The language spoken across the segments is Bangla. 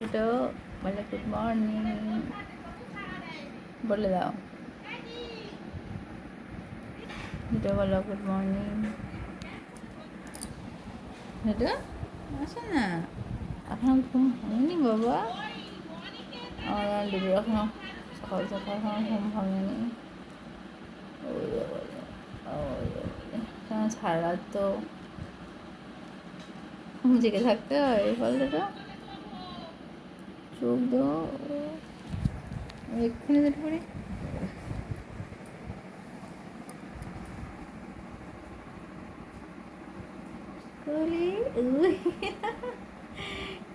এটা বলে গুড মর্নিং বলে দাও। এটা বলো গুড মর্নিং। এটা আসে না, এখন ঘুম ভাঙেনি বাবা। আমার আন্টির এখনো সকাল সকাল এখন ঘুম ভাঙেনি। কেন সারা রাত তো জেগে থাকতে হয়। বলটা চোখ দো এক্ষুনি যেতে পারি।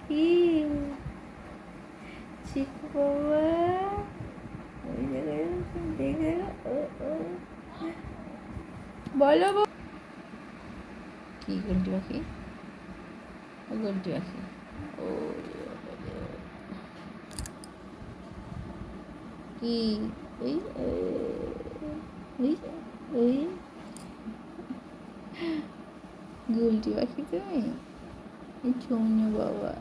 কি চিকু বাবা ওই জায়গায় দেখে বলো কি গুলটি পাখি, গুলটি পাখি ও কি এই এই এই গুলটি পাখি তুমি এই চৌনি বাবা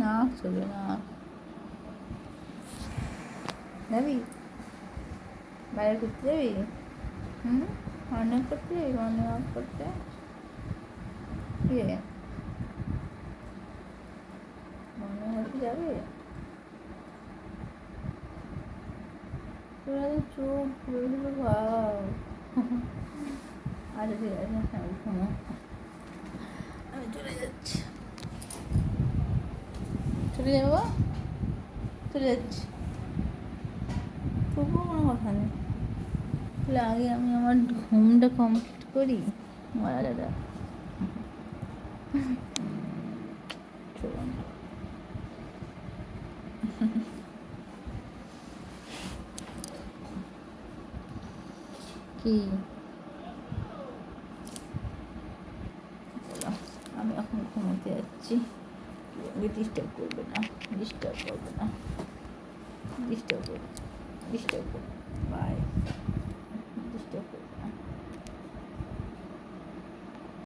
নাক চলবে না। যাবি বাইরে ঘুরতে যাবি? মর্নিং করতে যাবি? মর্নিং ওয়াক করতে কি মর্নিং ওয়াকে যাবে? তোরা তো চোখ ঘুরে ঘুরে ভাব। আচ্ছা ঠিক আছে, হ্যাঁ ঘুমো, আমি চলে যাচ্ছি। চলে যাবো, চলে যাচ্ছি, তবুও কোনো কথা নেই। তাহলে আগে আমি আমার ঘুমটা কমপ্লিট করি। মারা দাদা চলুন কি আমি এখন ঘুমোতে যাচ্ছি। ডিস্টার্ব করবে না, ডিস্টার্ব করবে না, ডিস্টার্ব করবে, ডিস্টার্ব করবে, বাই, ডিস্টার্ব করবে।